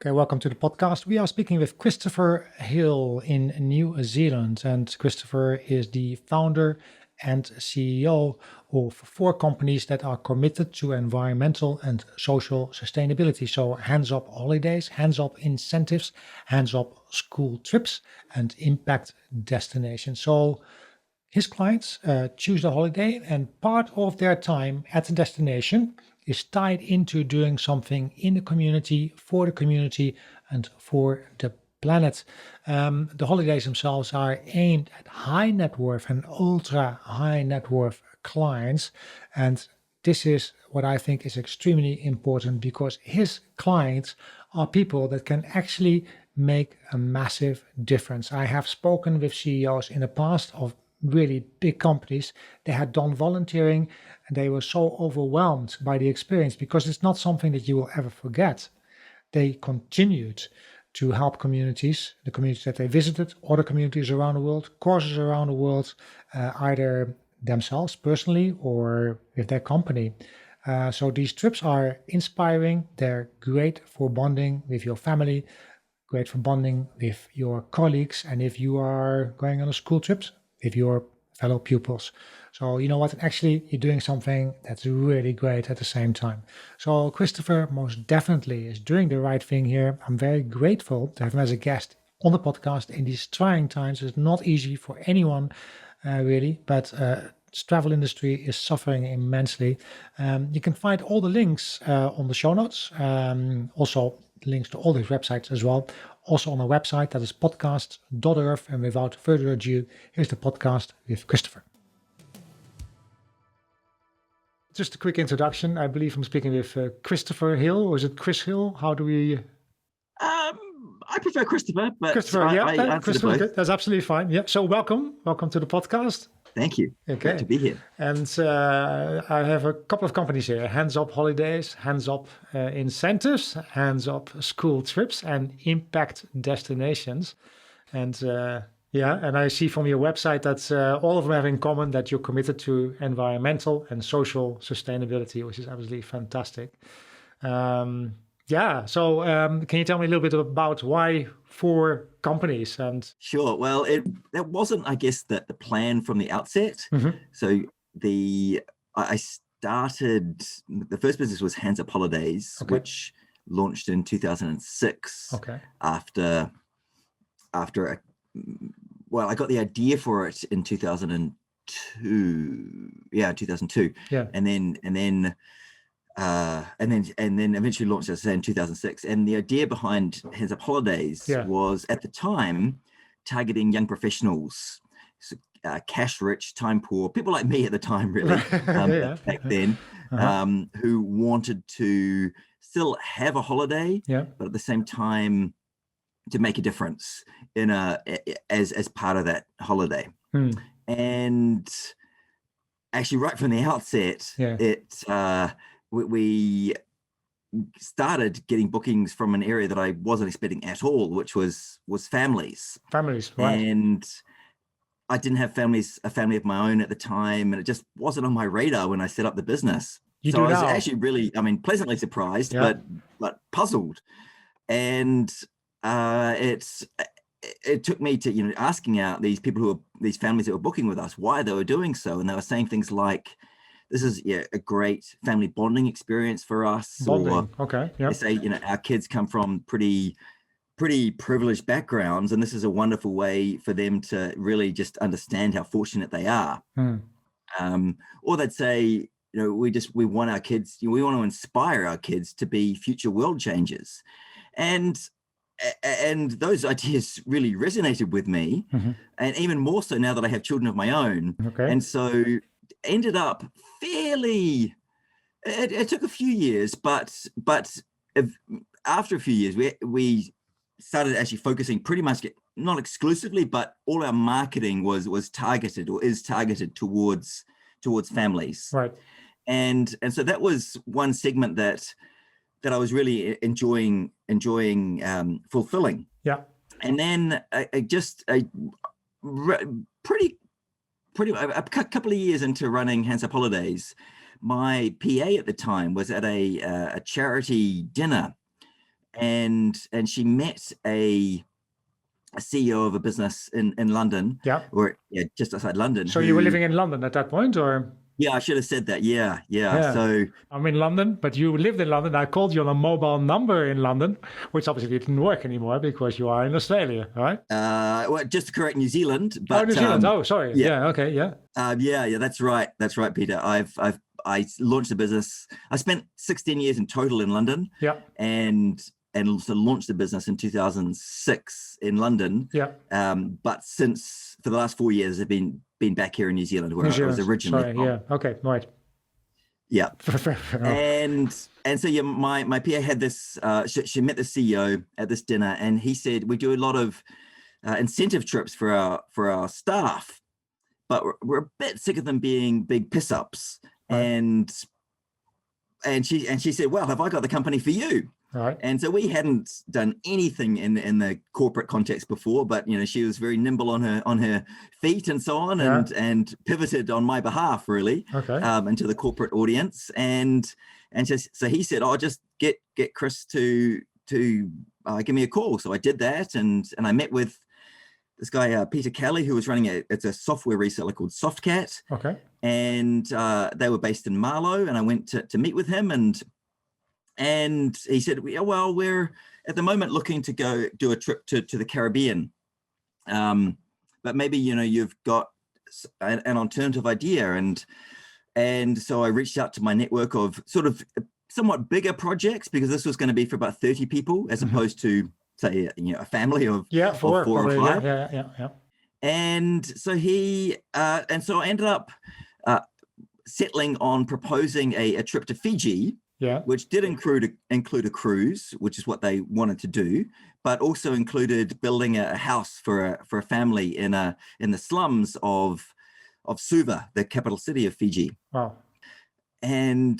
Okay, welcome to the podcast. We are speaking with Christopher Hill in New Zealand, and Christopher is the founder and CEO of 4 companies that are committed to environmental and social sustainability. So hands-up holidays, hands-up incentives, hands-up school trips, and impact destinations. So his clients choose the holiday, and part of their time at the destination is tied into doing something in the community, for the community, and for the planet. The holidays themselves are aimed at high net worth and ultra high net worth clients. And this is what I think is extremely important because his clients are people that can actually make a massive difference. I have spoken with CEOs in the past of really big companies. They had done volunteering and they were so overwhelmed by the experience because it's not something that you will ever forget. They continued to help communities, the communities that they visited, other communities around the world, courses around the world, either themselves personally or with their company. So these trips are inspiring. They're great for bonding with your family, great for bonding with your colleagues, and if you are going on a school trips, with your fellow pupils. So you know what? Actually, you're doing something that's really great at the same time. So Christopher most definitely is doing the right thing here. I'm very grateful to have him as a guest on the podcast in these trying times. It's not easy for anyone, really, but travel industry is suffering immensely. You can find all the links on the show notes. Also links to all these websites as well. Also on our website, that is podcast.earth. And without further ado, here's the podcast with Christopher. Just a quick introduction. I believe I'm speaking with Christopher Hill, or is it Chris Hill? How do we... I prefer Christopher, but Christopher, I Christopher, good. That's absolutely fine. Yeah. So welcome to the podcast. Thank you. Okay. Great to be here. And I have a couple of companies here: Hands Up Holidays, Hands Up Incentives, Hands Up School Trips, and Impact Destinations. And and I see from your website that all of them have in common that you're committed to environmental and social sustainability, which is absolutely fantastic. So can you tell me a little bit about why 4 companies? And sure. Well, that wasn't, I guess, the plan from the outset. Mm-hmm. So I started, the first business was Hands Up Holidays, Okay. which launched in 2006. Okay. After I got the idea for it in 2002. Yeah, 2002. Yeah. And then eventually launched, as I say, in 2006. And the idea behind Hands Up Holidays was, at the time, targeting young professionals, cash rich, time poor, people like me at the time, really, back then, who wanted to still have a holiday, but at the same time to make a difference as part of that holiday. And actually, right from the outset, we started getting bookings from an area that I wasn't expecting at all, which was families. Families, right? And I didn't have a family of my own at the time, and it just wasn't on my radar when I set up the business. I was actually really, pleasantly surprised, but puzzled. And it took me to asking out these people these families that were booking with us why they were doing so, and they were saying things like, "This is a great family bonding experience for us." Bonding. Okay. They say, our kids come from pretty privileged backgrounds, and this is a wonderful way for them to really just understand how fortunate they are. Or they'd say, we want our kids, we want to inspire our kids to be future world changers. And those ideas really resonated with me, and even more so now that I have children of my own. Okay. And so ended up it took a few years, but after a few years, we started actually focusing pretty much, not exclusively, but all our marketing was targeted or is targeted towards families. Right. And so that was one segment that I was really enjoying fulfilling. Yeah. And then a couple of years into running Hands Up Holidays, my PA at the time was at a charity dinner and she met a CEO of a business in London, or just outside London. So you were living in London at that point, or? Yeah, I should have said that. Yeah. So I'm in London, but you lived in London. I called you on a mobile number in London, which obviously didn't work anymore because you are in Australia, right? Well, just to correct, New Zealand. But, New Zealand. Oh, sorry. Yeah. Okay. Yeah. Yeah. That's right. That's right, Peter. I launched a business. I spent 16 years in total in London. Yeah. And also launched the business in 2006 in London. Yeah. But for the last 4 years, I've been back here in New Zealand, where I was originally from. Yeah. Okay. Right. Yeah. and so my PA had this. She met the CEO at this dinner, and he said we do a lot of incentive trips for our staff, but we're a bit sick of them being big piss ups. Right. And she said, well, have I got the company for you? Right. And so we hadn't done anything in the corporate context before, but she was very nimble on her feet and so on, and pivoted on my behalf really, into the corporate audience. And so he said, "Oh, just get Chris to give me a call." So I did that, and I met with this guy Peter Kelly, who was running it's a software reseller called Softcat. Okay. And they were based in Marlow, and I went to meet with him, and he said, well, we're at the moment looking to go do a trip to the Caribbean. But maybe, you've got an alternative idea. And so I reached out to my network of sort of somewhat bigger projects, because this was going to be for about 30 people as opposed to, say, a family of, four or five. Yeah. And so so I ended up settling on proposing a trip to Fiji. Yeah. Which did include a cruise, which is what they wanted to do, but also included building a house for a family in the slums of Suva, the capital city of Fiji. Wow. And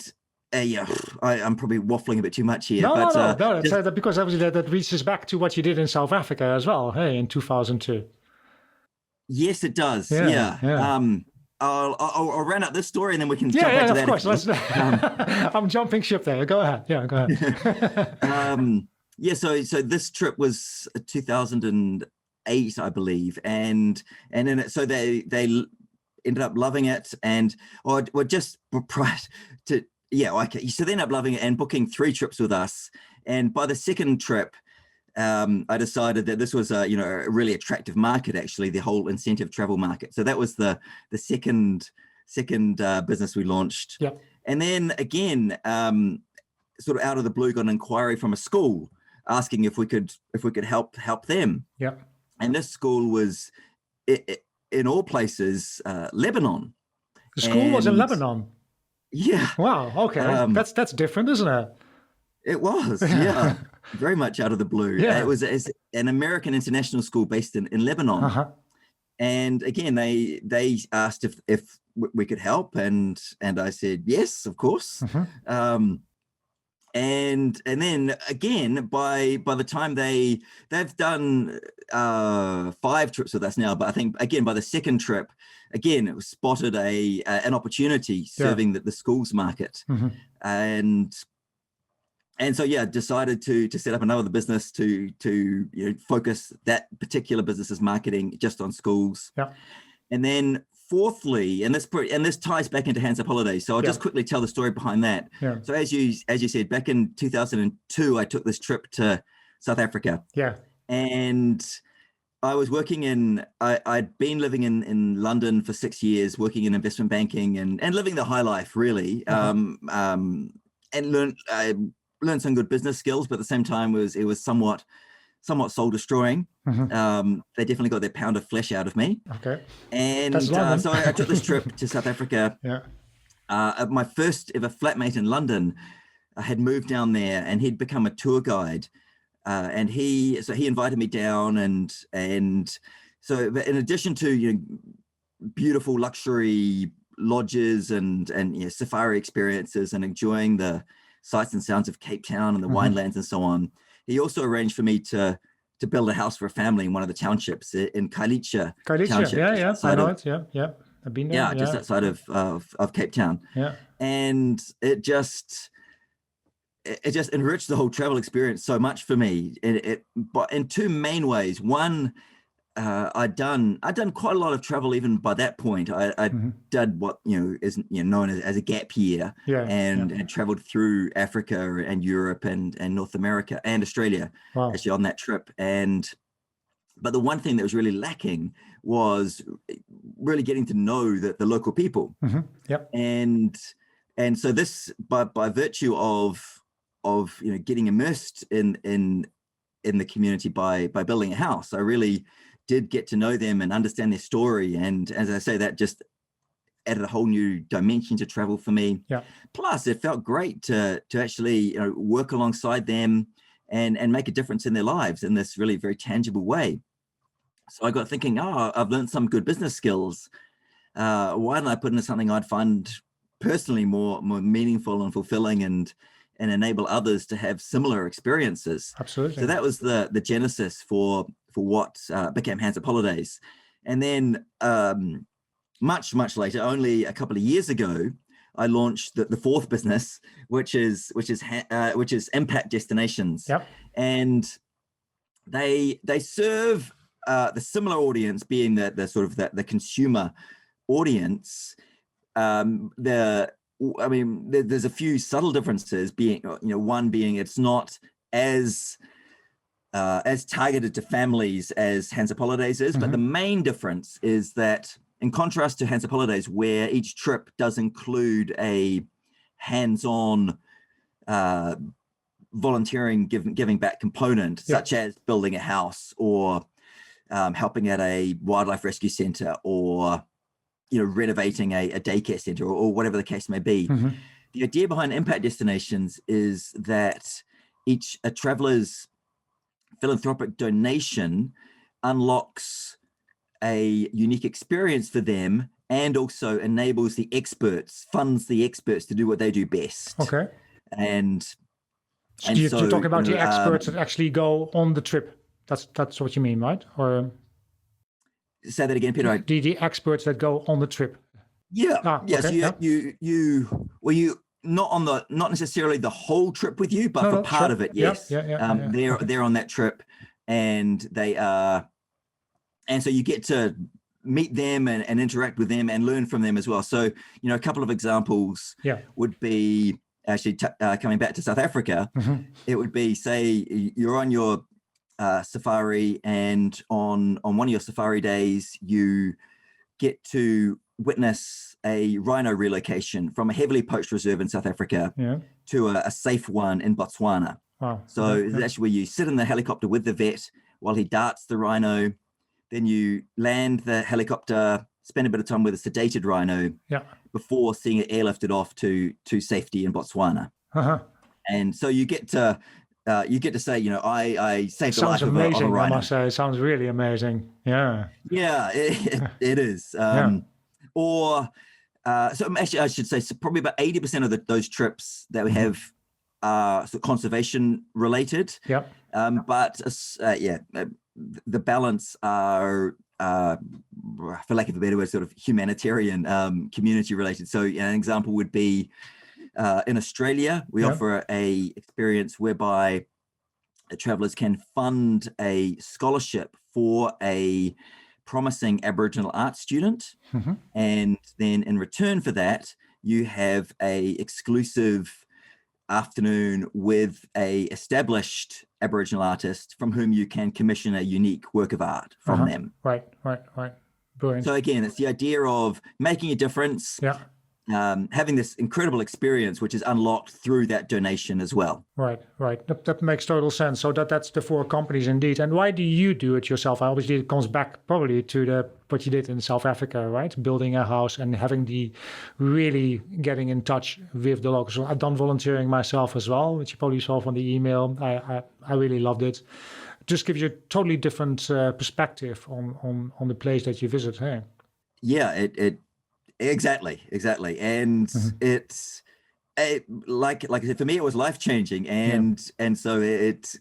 I'm probably waffling a bit too much here. No. That's because obviously that reaches back to what you did in South Africa as well. Hey, in 2002. Yes, it does. Yeah. I'll round up this story and then we can jump back to that. Of course. I'm jumping ship there. Go ahead. Yeah, go ahead. So this trip was 2008, I believe, and in it, so they ended up loving it, and just prior to so they ended up loving it and booking 3 trips with us, and by the second trip, I decided that this was a really attractive market, actually, the whole incentive travel market. So that was the second business we launched. Yeah. And then again, sort of out of the blue, got an inquiry from a school asking if we could help them. Yeah. And this school was in all places Lebanon. The school was in Lebanon. Yeah. Wow. Okay. That's different, isn't it? It was, yeah, very much out of the blue. Yeah. It was an American international school based in Lebanon. And again, they asked if we could help, and I said yes, of course. And then again, by the time they've done 5 trips with us now, but I think again by the second trip, again it was spotted an opportunity serving the schools market, and so decided to set up another business to focus that particular business's marketing just on schools. Yeah. And then fourthly, and this ties back into Hands Up Holidays, so I'll just quickly tell the story behind that. Yeah. So as you said, back in 2002, I took this trip to South Africa. Yeah. And I was working I'd been living in London for 6 years, working in investment banking and living the high life, really. And learned some good business skills, but at the same time it was somewhat soul destroying. They definitely got their pound of flesh out of me. Okay. And so I took this trip to South Africa. Yeah. My first ever flatmate in London had moved down there, and he'd become a tour guide. And he invited me down, and so in addition to beautiful luxury lodges and safari experiences and enjoying the sights and sounds of Cape Town and the winelands and so on, he also arranged for me to build a house for a family in one of the townships in Kailicha Township. Yeah, I know it. Yeah. I've been there. Yeah, just outside of Cape Town. Yeah. And it just it just enriched the whole travel experience so much for me. But in two main ways. One, I'd done quite a lot of travel even by that point. I did what is known as a gap year, and traveled through Africa and Europe and North America and Australia, actually on that trip. But the one thing that was really lacking was really getting to know the local people. And so this, by virtue of getting immersed in the community by building a house, I really did get to know them and understand their story. And as I say, that just added a whole new dimension to travel for me. Plus, it felt great to actually work alongside them and make a difference in their lives in this really very tangible way. So I got thinking, I've learned some good business skills. Why don't I put into something I'd find personally more meaningful and fulfilling, and enable others to have similar experiences? Absolutely. So that was the genesis for what became Hands Up Holidays. And then much later, only a couple of years ago, I launched the fourth business, which is Impact Destinations. And they serve the similar audience, being the sort of the consumer audience. There's a few subtle differences. One being it's not as targeted to families as Hands Up Holidays is, but the main difference is that, in contrast to Hands Up Holidays, where each trip does include a hands-on volunteering, giving back component, such as building a house or helping at a wildlife rescue center, or renovating a daycare center, or whatever the case may be. The idea behind Impact Destinations is that a traveler's philanthropic donation unlocks a unique experience for them, and also enables the experts, funds the experts to do what they do best. And you're talking about the experts that actually go on the trip. That's what you mean, right? Or say that again, Peter. The experts that go on the trip. You not necessarily the whole trip with you, but for part of it, yes. They're on that trip, and they are, and so you get to meet them and interact with them and learn from them as well. So a couple of examples would be actually coming back to South Africa. It would be, say you're on your safari, and on one of your safari days you get to witness a rhino relocation from a heavily poached reserve in South Africa to a safe one in Botswana. So that's where you sit in the helicopter with the vet while he darts the rhino. Then you land the helicopter, spend a bit of time with a sedated rhino before seeing it airlifted off to safety in Botswana. And so you get to say, I saved the life of a rhino. Sounds amazing, I must say. It sounds really amazing. It is. So actually, I should say, probably about 80% of those trips that we have are sort of conservation related. But the balance are, for lack of a better word, sort of humanitarian, community related. So an example would be, in Australia, we offer a experience whereby travelers can fund a scholarship for a promising Aboriginal art student. And then in return for that, you have a exclusive afternoon with a established Aboriginal artist from whom you can commission a unique work of art from them. Right. Brilliant. So again, it's the idea of making a difference, having this incredible experience, which is unlocked through that donation as well. Right. That makes total sense. So that's the four companies indeed. And why do you do it yourself? Obviously, it comes back probably to what you did in South Africa, right? Building a house and having really getting in touch with the locals. So I've done volunteering myself as well, which you probably saw from the email. I really loved it. Just gives you a totally different perspective on the place that you visit. Hey? Yeah, exactly. And it's like I said, for me, it was life-changing. And so it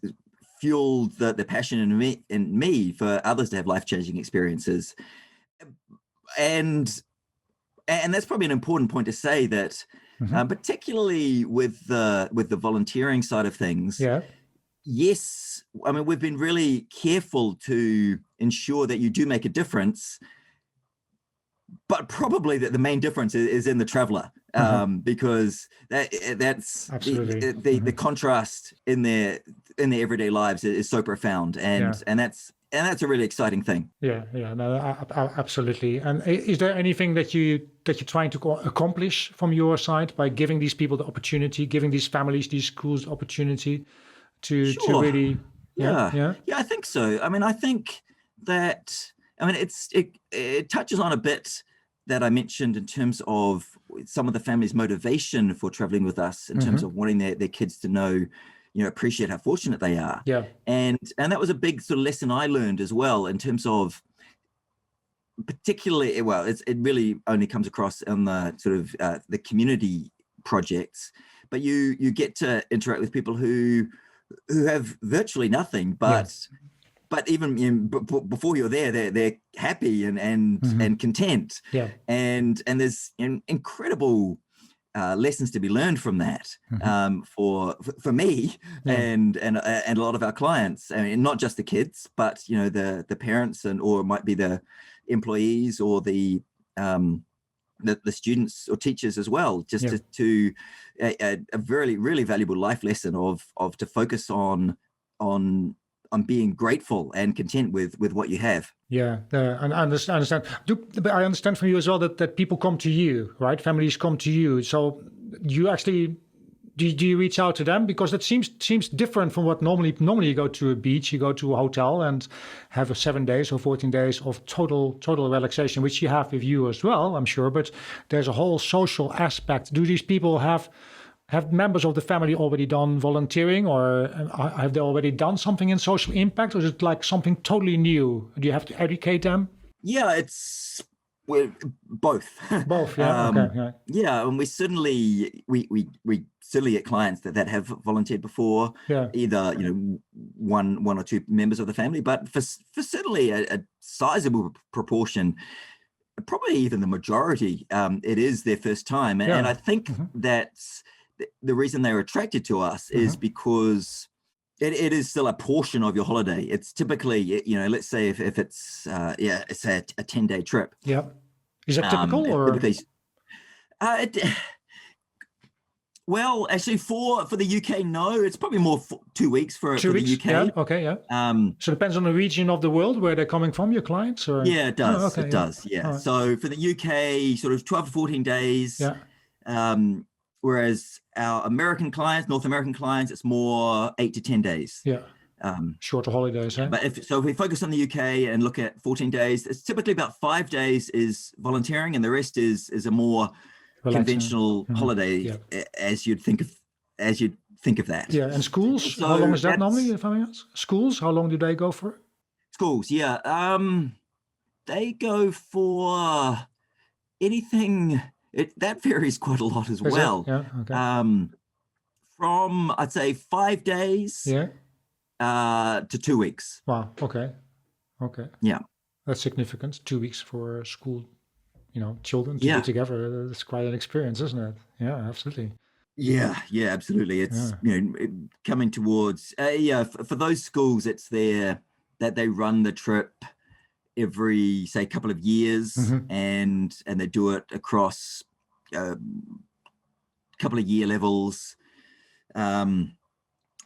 fueled the passion in me for others to have life-changing experiences. And that's probably an important point to say, that particularly with the volunteering side of things. Yeah. Yes, I mean, we've been really careful to ensure that you do make a difference, but probably that the main difference is in the traveler, because that's absolutely the contrast in their everyday lives is so profound, and that's a really exciting thing. Yeah, no, absolutely. And is there anything that you're trying to accomplish from your side by giving these people the opportunity, giving these families, these schools the opportunity to really? Yeah, I think so. I mean, I think that, I mean, it touches on a bit that I mentioned in terms of some of the families' motivation for traveling with us, in terms of wanting their kids to know, appreciate how fortunate they are. Yeah. And that was a big sort of lesson I learned as well, in terms of, particularly, well, it really only comes across in the sort of the community projects, but you get to interact with people who have virtually nothing, but even before you're there, they're happy and content. Yeah. And there's incredible lessons to be learned from that, for me and a lot of our clients. I mean, not just the kids, but the parents, or it might be the employees, or the students or teachers as well. Just to a very, really valuable life lesson of to focus on being grateful and content with what you have. Yeah, and I understand. But I understand from you as well that people come to you, right? Families come to you. So you actually, do you reach out to them? Because that seems different from what normally you go to a beach, you go to a hotel and have 7 days or 14 days of total relaxation, which you have with you as well, I'm sure. But there's a whole social aspect. Do these people have members of the family already done volunteering, or have they already done something in social impact, or is it like something totally new? Do you have to educate them? Yeah, it's both. Both, yeah. Okay. Yeah, and we certainly get clients that have volunteered before. Yeah. Either one or two members of the family, but for certainly a sizable proportion, probably even the majority, it is their first time, and I think that's the reason they're attracted to us is because it is still a portion of your holiday. It's typically, let's say if it's it's a 10-day trip. Yeah. Is that typical, or? Well, actually, for the UK, no, it's probably more 2 weeks for the UK. Yeah. Okay. Yeah. So it depends on the region of the world where they're coming from, your clients, or? Yeah, it does. Oh, okay, it does. Yeah. Right. So for the UK, sort of 12 to 14 days. Yeah. Whereas our American clients, North American clients, it's more 8 to 10 days. Yeah. Shorter holidays, huh? But if we focus on the UK and look at 14 days, it's typically about 5 days is volunteering, and the rest is a more conventional holiday, as you'd think of that. Yeah. And schools, so how long is that normally, if I may ask? Schools, how long do they go for? Schools, yeah. They go for anything. That varies quite a lot as well. Yeah. Okay. From, I'd say, 5 days to 2 weeks. Wow. Okay. Yeah. That's significant. 2 weeks for school, children to be together. That's quite an experience, isn't it? Yeah, absolutely. Yeah, absolutely. It's, coming towards, for those schools, it's that they run the trip every, say, couple of years, and they do it across a couple of year levels, and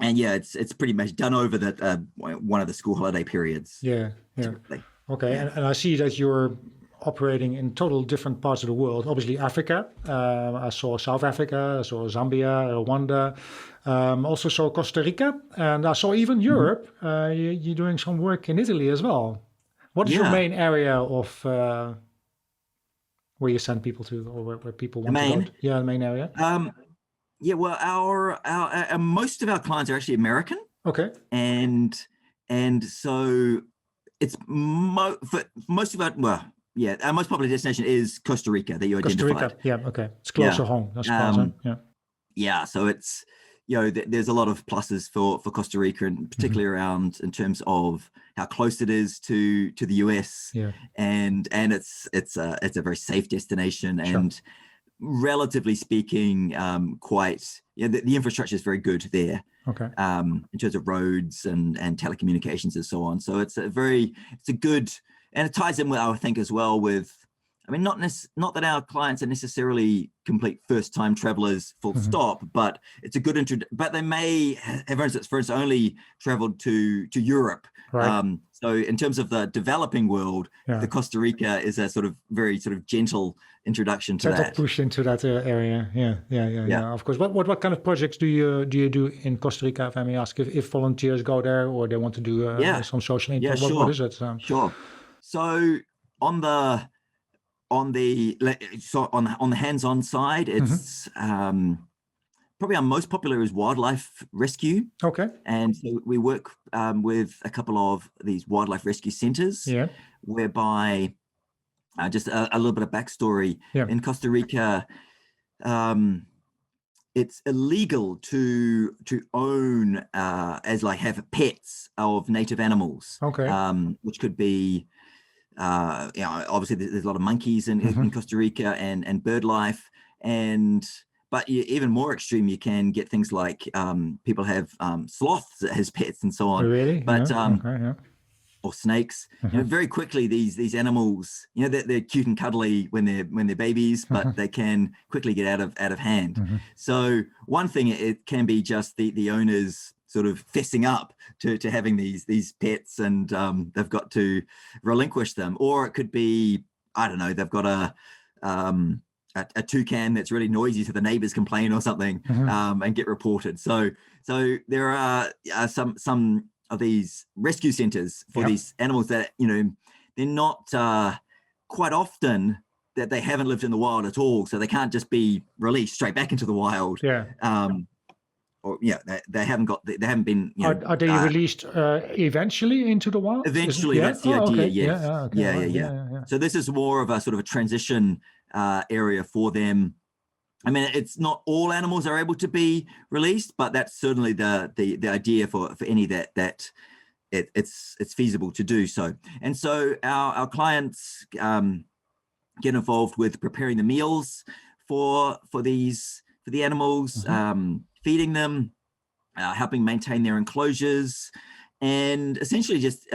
it's pretty much done over one of the school holiday periods. Yeah. Okay. And I see that you're operating in total different parts of the world. Obviously Africa, I saw South Africa, I saw Zambia, Rwanda, also saw Costa Rica, and I saw even Europe. You're doing some work in Italy as well. What is your main area of where you send people to, or where people want to go to? Yeah, the main area. Well, our most of our clients are actually American. Okay. And so it's for most of our our most popular destination is Costa Rica that you identified. Costa Rica, yeah, okay. It's closer home, I suppose. Yeah, so it's there's a lot of pluses for Costa Rica, and particularly around in terms of how close it is to the US, and it's a very safe destination, and relatively speaking, quite, the infrastructure is very good there. Okay. In terms of roads and telecommunications and so on. So it's a good, and it ties in with, I think, as well with, I mean, not that our clients are necessarily complete first-time travelers, full stop, but it's a good but they may have, for instance, only traveled to Europe. Right. So in terms of the developing world, the Costa Rica is a very gentle introduction to that. Push into that area. Yeah. Of course. What kind of projects do you do in Costa Rica, if I may ask? If volunteers go there or they want to do some social impact, what is it? Sure. So on the hands-on side, it's probably our most popular is wildlife rescue. Okay. And so we work with a couple of these wildlife rescue centers, whereby just a little bit of backstory. In Costa Rica, it's illegal to own have pets of native animals. Okay. Which could be obviously there's a lot of monkeys in Costa Rica and bird life, but even more extreme, you can get things like people have sloths as pets and so on. Really? But or snakes. Very quickly these animals, they're cute and cuddly when they're babies, but they can quickly get out of hand. So one thing, it can be just the owners sort of fessing up to having these pets, and they've got to relinquish them. Or it could be, I don't know, they've got a toucan that's really noisy, so the neighbors complain or something, and get reported. So there are some of these rescue centers for these animals that they're not quite often that they haven't lived in the wild at all, so they can't just be released straight back into the wild. Or they haven't been. Are they released eventually into the wild? Eventually, that's the idea. Yes. Yeah. So this is more of a sort of a transition area for them. I mean, it's not all animals are able to be released, but that's certainly the idea for any that it's feasible to do so. And so our clients get involved with preparing the meals for the animals, feeding them, helping maintain their enclosures, and essentially just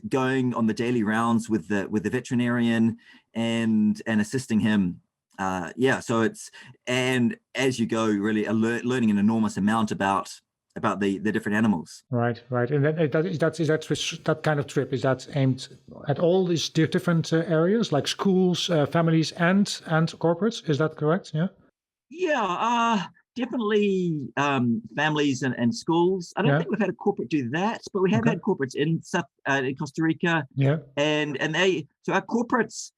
going on the daily rounds with the veterinarian and assisting him. So it's, and as you go, really learning an enormous amount about the different animals. Right. And that kind of trip, is that aimed at all these different areas, like schools, families, and corporates? Is that correct? Yeah. Definitely families and schools. I don't think we've had a corporate do that, but we have had corporates in Costa Rica. And our corporates,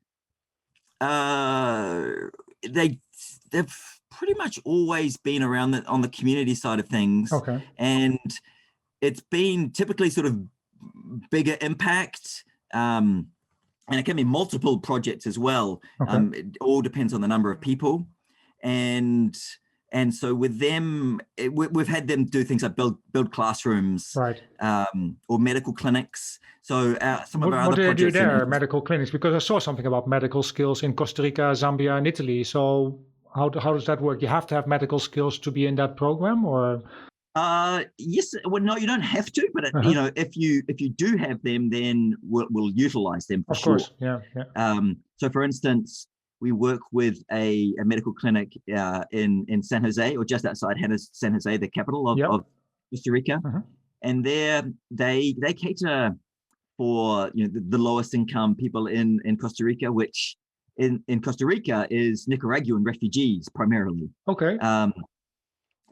they've pretty much always been around on the community side of things. And it's been typically sort of bigger impact, and it can be multiple projects as well. It all depends on the number of people, and so with them, we've had them do things like build classrooms, or medical clinics. So some of our other projects. What do they do there, medical clinics? Because I saw something about medical skills in Costa Rica, Zambia, and Italy. So how does that work? You have to have medical skills to be in that program, or? Yes. Well, no, you don't have to, but if you do have them, then we'll utilize them for sure. Of course, yeah. So, for instance, we work with a medical clinic in San Jose, or just outside San Jose, the capital of Costa Rica, and there they cater for the lowest income people in Costa Rica, which in Costa Rica is Nicaraguan refugees primarily.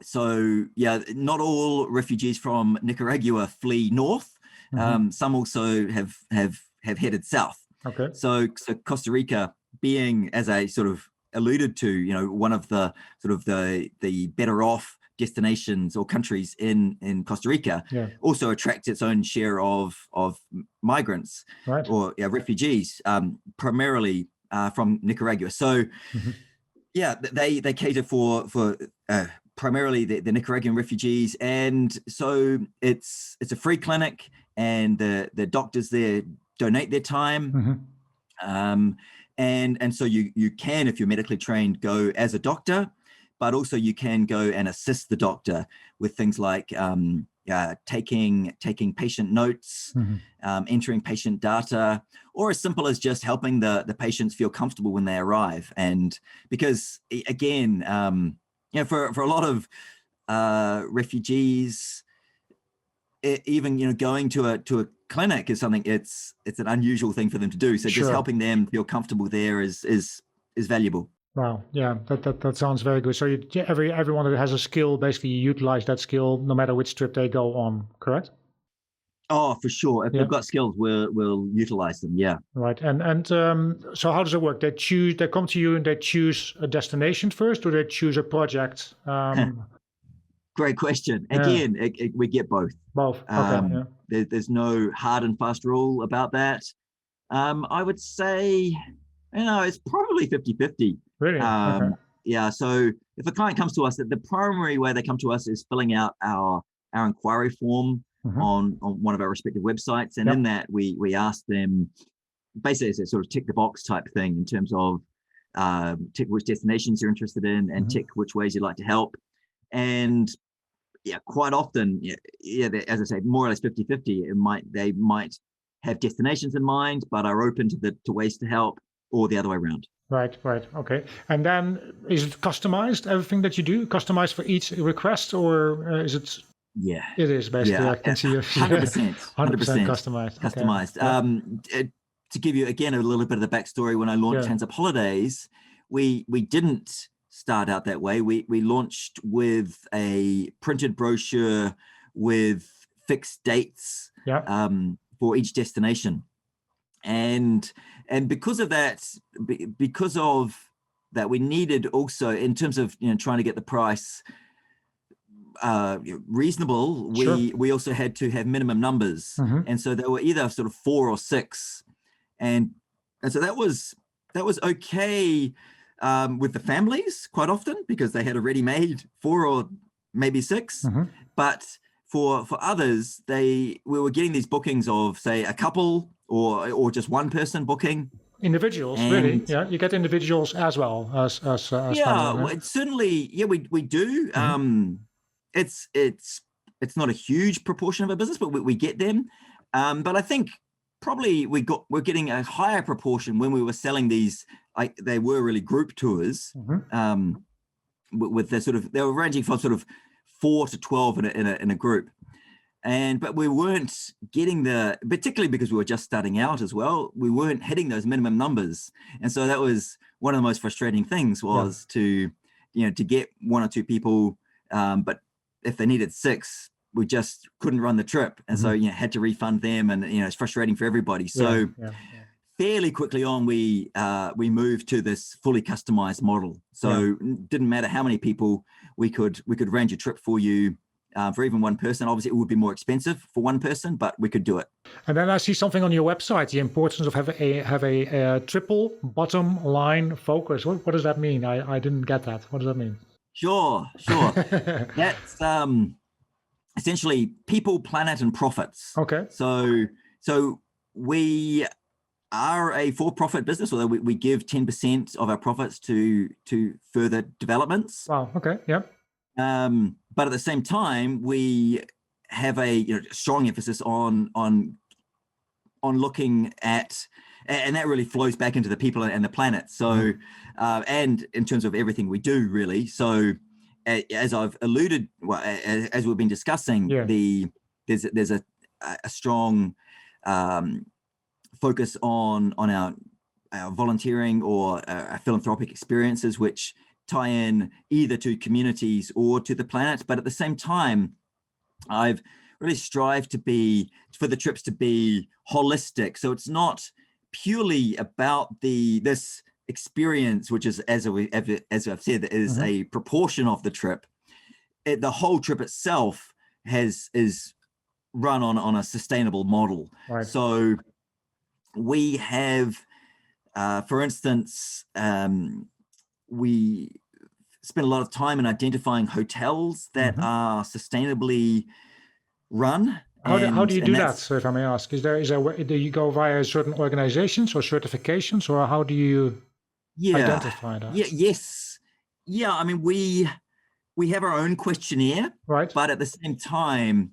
So not all refugees from Nicaragua flee north. Some also have headed south. So Costa Rica, being, as I sort of alluded to, one of the sort of the better off destinations or countries in Costa Rica, also attracts its own share of migrants or refugees, primarily from Nicaragua. So they cater for primarily the Nicaraguan refugees, and so it's a free clinic, and the doctors there donate their time. And so you can, if you're medically trained, go as a doctor, but also you can go and assist the doctor with things like taking patient notes, entering patient data, or as simple as just helping the patients feel comfortable when they arrive. And because again, for a lot of refugees, even going to a clinic is something, it's an unusual thing for them to do. So just helping them feel comfortable there is valuable. Wow, yeah, that sounds very good. So everyone that has a skill, basically you utilize that skill no matter which trip they go on, correct? Oh, for sure. If they've got skills, we'll utilize them. Yeah. Right. And so how does it work? They come to you and they choose a destination first, or they choose a project? Great question. Again, we get both. Both. Okay. There's no hard and fast rule about that. I would say, it's probably 50-50. Really? Okay. Yeah. So if a client comes to us, the primary way they come to us is filling out our inquiry form on one of our respective websites. And in that, we ask them, basically it's a sort of tick the box type thing in terms of tick which destinations you're interested in and tick which ways you'd like to help. And quite often, as I say, more or less 50-50. They might have destinations in mind, but are open to ways to help, or the other way around. Right. Okay. And then is it customized, everything that you do? Customized for each request, or is it? Yeah. It is, basically. I can see 100%. 100% customized. Customized. Okay. To give you, again, a little bit of the backstory, when I launched Hands Up Holidays, we didn't start out that way. We launched with a printed brochure with fixed dates for each destination. And because of that, we needed also, in terms of trying to get the price reasonable, we also had to have minimum numbers, and so there were either sort of 4 or 6, and so that was okay with the families quite often, because they had already made 4 or maybe 6. But for others, we were getting these bookings of, say, a couple or just one person booking. Individuals, really? Yeah, you get individuals as well as family. Certainly, we do. It's not a huge proportion of our business, but we get them. But I think probably we're getting a higher proportion when we were selling these. They were really group tours, with they were ranging from sort of 4 to 12 in a group. But we weren't getting particularly because we were just starting out as well, we weren't hitting those minimum numbers. And so that was one of the most frustrating things, was to get 1 or 2 people, but if they needed 6, we just couldn't run the trip. And so, had to refund them, and, it's frustrating for everybody. So fairly quickly on, we moved to this fully customized model. So it didn't matter how many people, we could arrange a trip for you. For even one person. Obviously, it would be more expensive for one person, but we could do it. And then I see something on your website: the importance of have a triple bottom line focus. What does that mean? I didn't get that. What does that mean? Sure. That's essentially people, planet, and profits. Okay. So we are a for-profit business, although we give 10% of our profits to further developments. Wow. Okay. Yeah. But at the same time, we have a strong emphasis on looking at, and that really flows back into the people and the planet. So, and in terms of everything we do, really. So, as I've alluded, as we've been discussing, there's a strong focus on our volunteering or our philanthropic experiences, which tie in either to communities or to the planet. But at the same time, I've really strived for the trips to be holistic. So it's not purely about this experience, which is, as I've said, is a proportion of the trip. The whole trip itself is run on a sustainable model. Right. So we have, for instance, we spend a lot of time in identifying hotels that are sustainably run. How do you And do that, that's, if I may ask? Do you go via certain organizations or certifications, or how do you identify that? yes. Yeah, I mean, we have our own questionnaire, Right. but at the same time,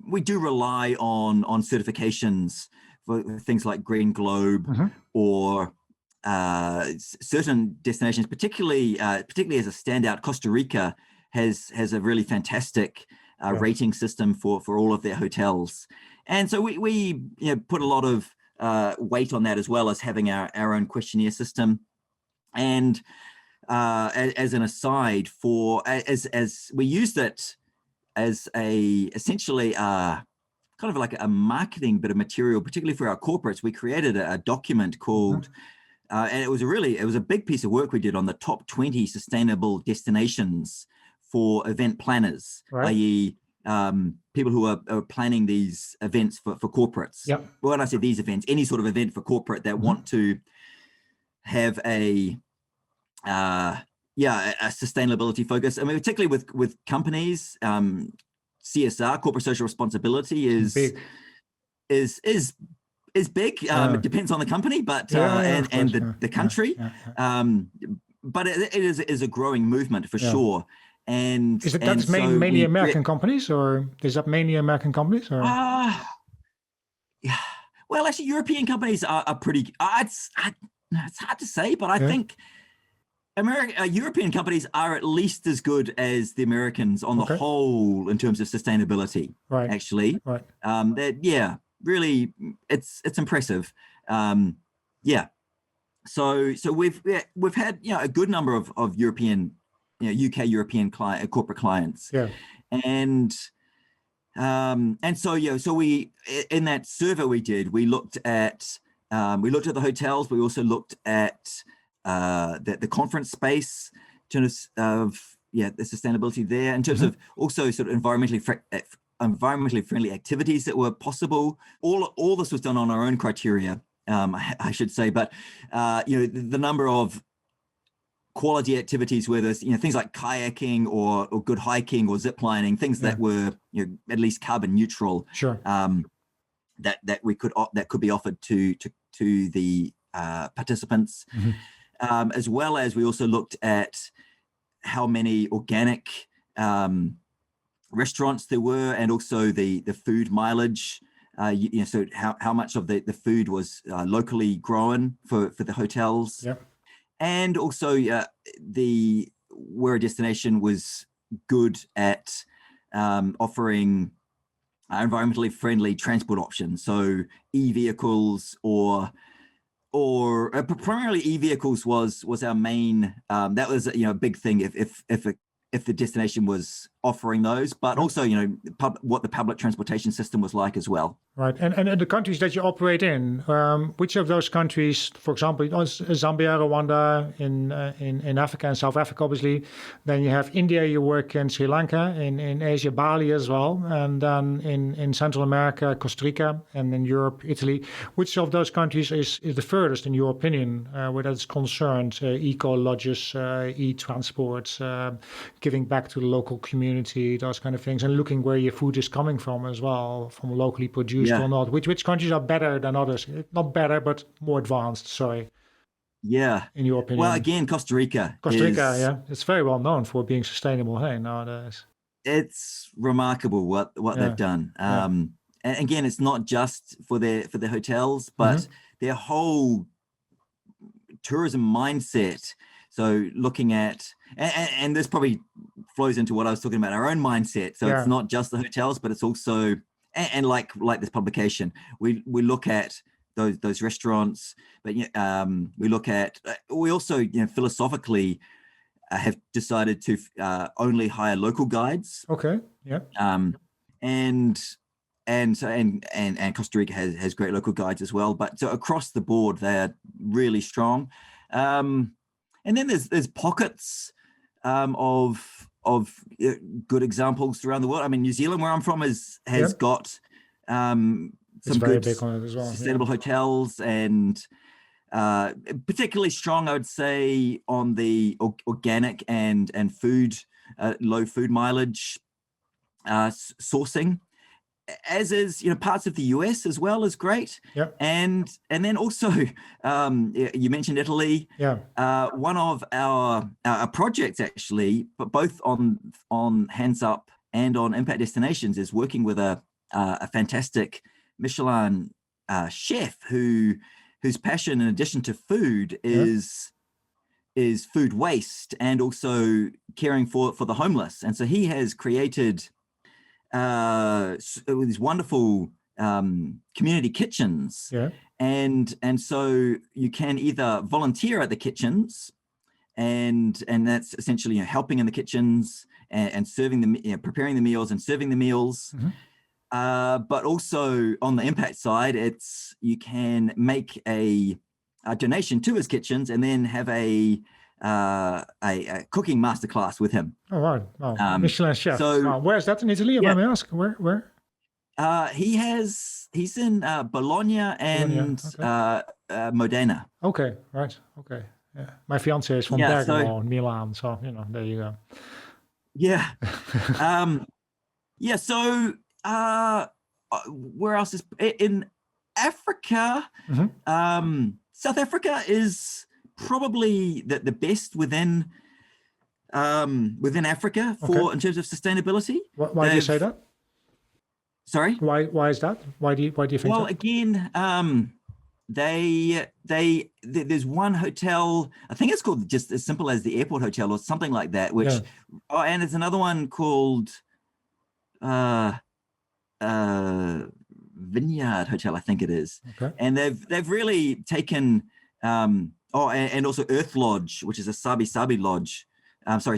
we do rely on certifications for things like Green Globe or certain destinations, particularly as a standout. Costa Rica has a really fantastic rating system for all of their hotels, and so we put a lot of weight on that, as well as having our own questionnaire system. And as an aside, as we used it as essentially kind of like a marketing bit of material, particularly for our corporates. We created a document called, and it was a big piece of work we did on the top 20 sustainable destinations for event planners, i.e. People who are planning these events for corporates. Yep. When I say these events, any sort of event for corporate that want to have a sustainability focus. I mean, particularly with companies, CSR, corporate social responability, is big. It depends on the company, but the country. But it is a growing movement for sure. And is it that's mainly American companies, or is that mainly American companies, or? Yeah. Well, actually, European companies are pretty. It's hard to say, but I think European companies are at least as good as the Americans on the whole in terms of sustainability. Right. Actually. Right. Really, it's impressive. So we've had a good number of European, UK European corporate clients. Yeah. And so we, in that survey we did, we looked at the hotels. We also looked at the conference space in terms of the sustainability there, in terms of also sort of environmentally friendly activities that were possible. All this was done on our own criteria, I should say, but the number of quality activities where there's things like kayaking or good hiking or zip lining, things that were at least carbon neutral. Sure. that could be offered to the participants. As well as we also looked at how many organic restaurants there were, and also the food mileage. So how much of the food was locally grown for the hotels. Yep. And also where a destination was good at offering environmentally friendly transport options. So e-vehicles or primarily e-vehicles was our main. That was a big thing if the destination was offering those, but also what the public transportation system was like as well. Right, and the countries that you operate in, which of those countries, for example, Zambia, Rwanda, in Africa and South Africa, obviously. Then you have India, you work in Sri Lanka, in Asia, Bali as well, and then in Central America, Costa Rica, and in Europe, Italy. Which of those countries is the furthest, in your opinion, where that's concerned? Eco-lodges, e-transport, giving back to the local community, those kind of things, and looking where your food is coming from as well, from locally produced or not. Which countries are better than others? Not better, but more advanced, sorry. Yeah. In your opinion? Well, again, Costa Rica. It's very well known for being sustainable, hey, nowadays. It's remarkable what they've done. And again, it's not just for their hotels, but their whole tourism mindset. So looking at, and this probably flows into what I was talking about, our own mindset. So it's not just the hotels, but it's also, and like this publication, we look at those restaurants, but we also philosophically have decided to only hire local guides. Okay. Yeah. And Costa Rica has great local guides as well. But so across the board, they're really strong. And then there's pockets of good examples around the world. I mean, New Zealand, where I'm from, has got some good sustainable hotels, and particularly strong, I would say, on the organic and food, low food mileage sourcing. as is, parts of the US as well is great. Yep. And then also, you mentioned Italy. Yeah. One of our projects actually, but both on Hands Up and on Impact Destinations, is working with a fantastic Michelin chef whose passion, in addition to food, is food waste and also caring for the homeless. And so he has created these wonderful community kitchens. Yeah. And so you can either volunteer at the kitchens, and that's essentially helping in the kitchens and serving the preparing the meals and serving the meals. Mm-hmm. But also on the impact side, you can make a donation to his kitchens and then have a cooking masterclass with him. Oh, right. Wow. Michelin chef. So where's that in Italy? If I may ask, where? He's in Bologna and Modena. Okay, right. Okay. Yeah. My fiance is from Bergamo in Milan, so there you go. Yeah. So where else is in Africa? Mm-hmm. South Africa is probably the best within Africa in terms of sustainbody. Why do you say that? Sorry. Why is that? Why do you think? Well, that? Again, there's one hotel, I think it's called just as simple as the Airport Hotel or something like that, which and there's another one called Vineyard Hotel, I think it is. Okay. And they've really taken and also Earth Lodge, which is a Sabi Sabi Lodge. Sabi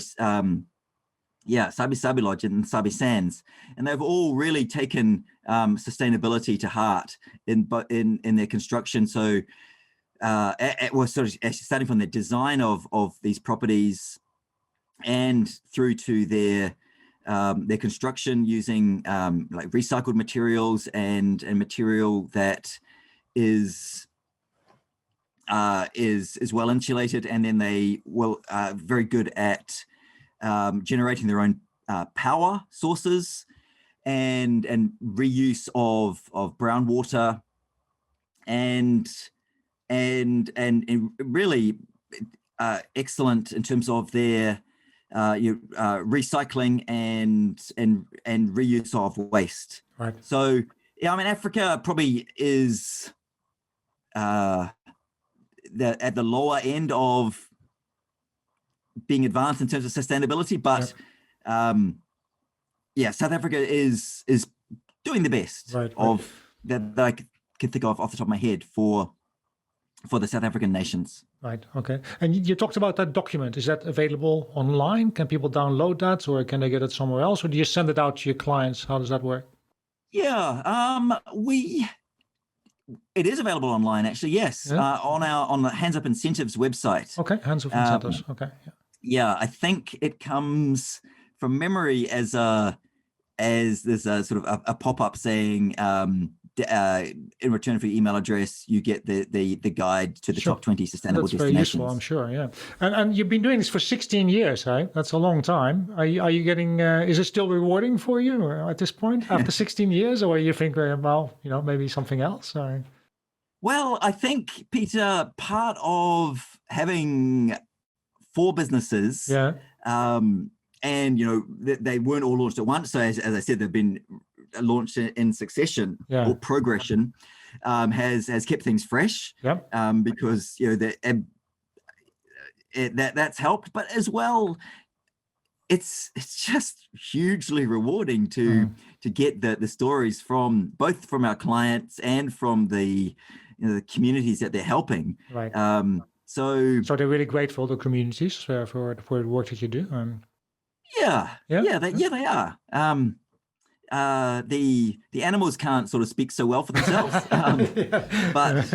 Sabi Lodge in Sabi Sands, and they've all really taken sustainability to heart in their construction. So we're sort of actually starting from the design of these properties and through to their construction using like recycled materials and material that is well insulated, and then they will very good at generating their own power sources and reuse of brown water and really excellent in terms of their recycling and reuse of waste. Right. So Africa probably is at the lower end of being advanced in terms of sustainability, but South Africa is doing the best that I can think of off the top of my head for the South African nations. Right. Okay. And you talked about that document. Is that available online? Can people download that, or can they get it somewhere else, or do you send it out to your clients? How does that work? Yeah. It is available online, actually. Yes. Yeah. On the Hands Up Incentives website. Okay. Hands Up Incentives. Okay. Yeah. I think it comes from memory as there's a sort of a pop-up saying, in return for your email address, you get the guide to the top 20 sustainable destinations. That's very useful, I'm sure. Yeah, and you've been doing this for 16 years, right? That's a long time. Are you getting? Is it still rewarding for you at this point after 16 years, or you think, well, maybe something else? Or? Well, I think, Peter, part of having 4 businesses, and they weren't all launched at once. So as I said, they've been launched in succession or progression, has kept things fresh. Because that's helped, but as well, it's just hugely rewarding to get the stories from both from our clients and from the communities that they're helping. Right. So they're really grateful to communities for the work that you do. They are. The animals can't sort of speak so well for themselves, but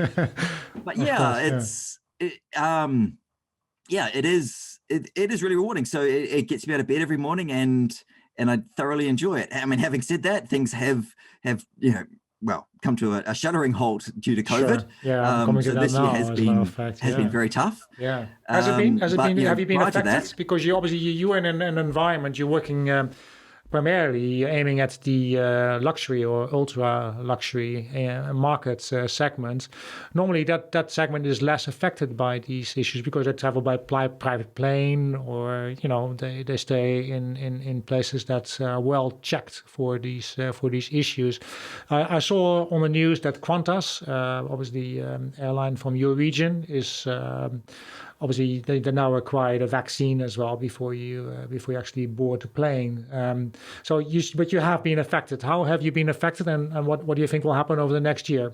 it is really rewarding. So it gets me out of bed every morning, and I thoroughly enjoy it. I mean, having said that, things have come to a shuddering halt due to COVID. So this year has been very tough. Yeah. Has it been? Have you been affected? Because you obviously you're in an environment. You're working primarily aiming at the luxury or ultra luxury market segment. Normally, that segment is less affected by these issues because they travel by private plane, or they stay in places that are well checked for these issues. I saw on the news that Qantas, obviously airline from your region, is obviously they now require a vaccine as well before you actually board the plane. But you have been affected. How have you been affected, and what do you think will happen over the next year?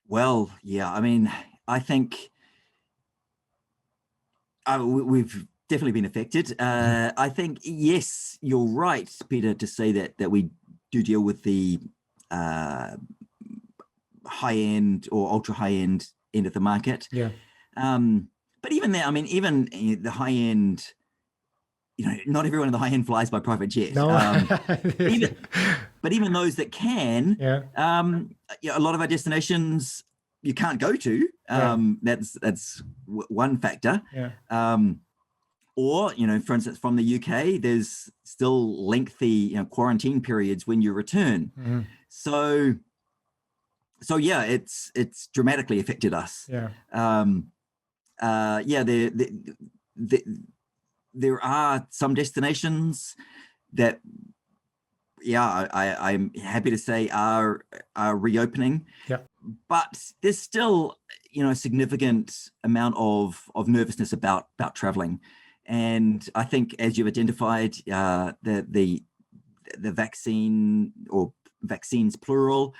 Well, yeah, I mean, I think we've definitely been affected. I think, yes, you're right, Peter, to say that we do deal with the high end or ultra high end of the market. Yeah. But even there, I mean, even the high end, not everyone in the high end flies by private jet. No. But even those that can, yeah. A lot of our destinations you can't go to. That's one factor. Yeah. Or, for instance, from the UK, there's still lengthy quarantine periods when you return. Mm-hmm. So yeah, it's dramatically affected us. Yeah. There are some destinations that, I'm happy to say are reopening. Yeah. But there's still, a significant amount of nervousness about traveling. And I think, as you've identified, the vaccine, or vaccines plural,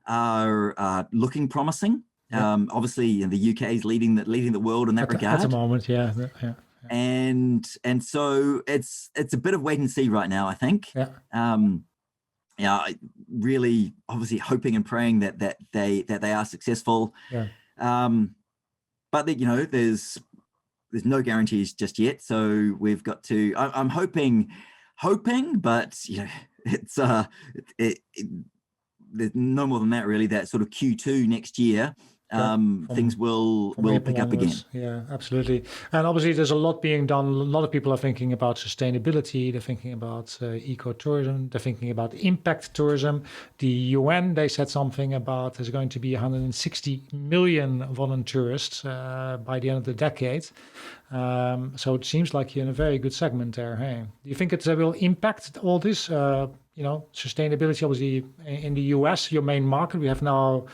are looking promising. Yeah. Obviously, the UK is leading the world in that regard. At the moment, yeah. And so it's a bit of wait and see right now, I think. Yeah. Really, obviously, hoping and praying that they are successful. Yeah. But there's no guarantees just yet. So we've got to. I'm hoping, but it's there's no more than that really. That sort of Q2 next year. Things will pick up again. Yeah, absolutely. And obviously there's a lot being done. A lot of people are thinking about sustainability. They're thinking about ecotourism. They're thinking about impact tourism. The UN, they said something about there's going to be 160 million volunteers by the end of the decade. So it seems like you're in a very good segment there. Hey, do you think it will impact all this? Sustainability, obviously, in the US, your main market. We have now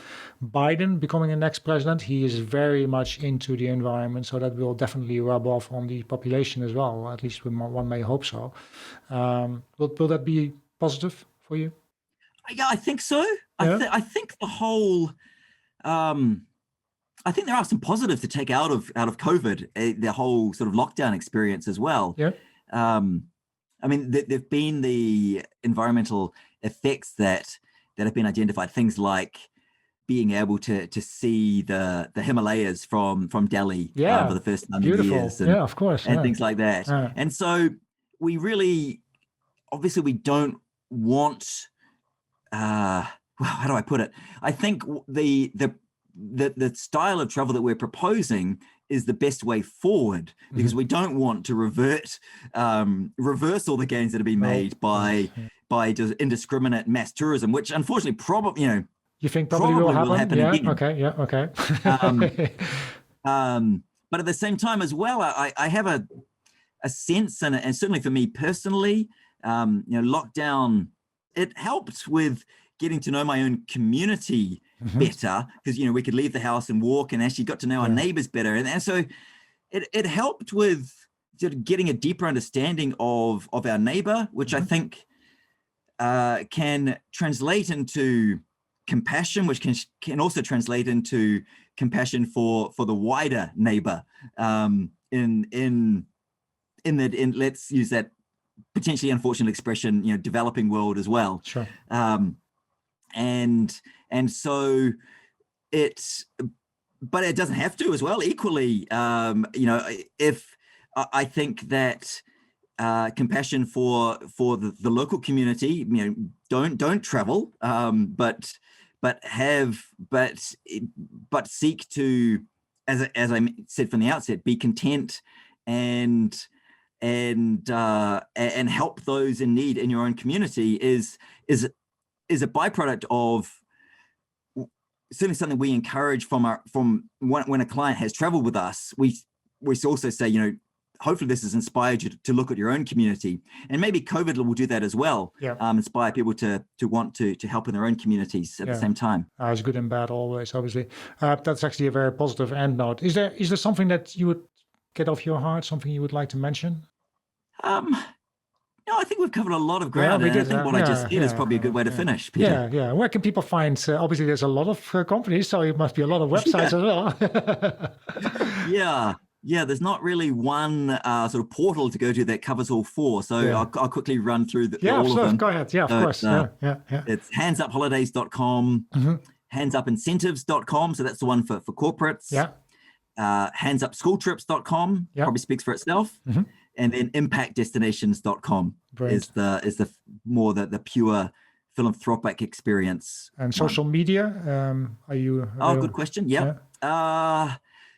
Biden becoming the next president. He is very much into the environment, so that will definitely rub off on the population as well. At least one may hope so. Will that be positive for you? Yeah, I think so. Yeah. I think the whole. I think there are some positives to take out of COVID, the whole sort of lockdown experience as well. Yeah. I mean, there've been the environmental effects that have been identified. Things like being able to see the Himalayas from Delhi for the first time in years. And, of course. And things like that. And so we really, obviously, we don't want. Well, how do I put it? I think the style of travel that we're proposing is the best way forward, because we don't want to reverse all the gains that have been made by just indiscriminate mass tourism, which unfortunately probably you think probably will happen again. Okay. But at the same time as well, I have a sense, and certainly for me personally, lockdown, it helped with getting to know my own community better, because we could leave the house and walk, and actually got to know our neighbors better, and so it helped with sort of getting a deeper understanding of our neighbor, which I think can translate into compassion, which can also translate into compassion for the wider neighbor, in let's use that potentially unfortunate expression, developing world as well. Sure. And so but it doesn't have to as well. Equally, if I think that compassion for the local community, don't travel, but seek to, as I said from the outset, be content and and help those in need in your own community is a byproduct of certainly something we encourage from when a client has traveled with us. We also say, you know, hopefully this has inspired you to look at your own community, and maybe COVID will do that as well. Yeah. Inspire people to want to help in their own communities at the same time. It's good and bad always, obviously. That's actually a very positive end note. Is there something that you would get off your heart, something you would like to mention? No, I think we've covered a lot of ground. I think what I just said is probably a good way to finish, Peter. Yeah. Where can people find? Obviously, there's a lot of companies, so it must be a lot of websites as well. Yeah. There's not really one sort of portal to go to that covers all four. So I'll quickly run through all of them. Go ahead. Yeah, of course. It's handsupholidays.com, handsupincentives.com. So that's the one for corporates. Yeah. Handsupschooltrips.com probably speaks for itself. And then impactdestinations.com is the more the pure philanthropic experience. And social media, are you? Good question. Yeah.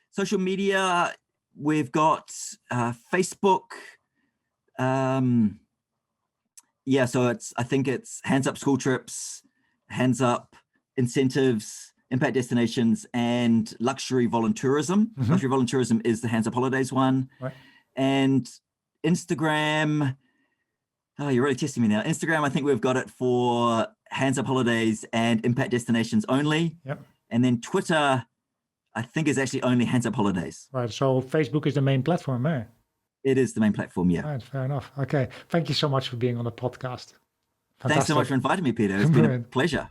Social media, we've got Facebook. So I think it's Hands Up School Trips, Hands Up Incentives, Impact Destinations, and Luxury Voluntourism. Luxury Voluntourism is the Hands Up Holidays one. Right. And Instagram, you're really testing me now. Instagram, I think we've got it for Hands Up Holidays and Impact Destinations only. Yep. And then Twitter, I think, is actually only Hands Up Holidays. Right. So Facebook is the main platform, eh? It is the main platform, yeah. Right, fair enough. Okay. Thank you so much for being on the podcast. Fantastic. Thanks so much for inviting me, Peter. It's been a pleasure.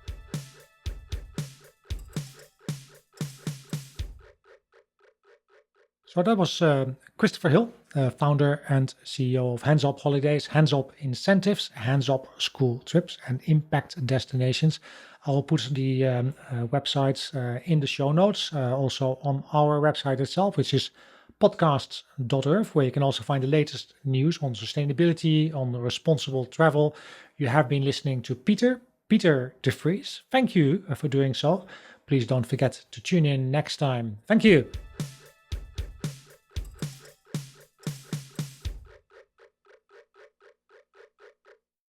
So that was Christopher Hill, founder and CEO of Hands Up Holidays, Hands Up Incentives, Hands Up School Trips, and Impact Destinations. I'll put the websites in the show notes, also on our website itself, which is podcasts.earth, where you can also find the latest news on sustainability, on responsible travel. You have been listening to Peter de Vries. Thank you for doing so. Please don't forget to tune in next time. Thank you.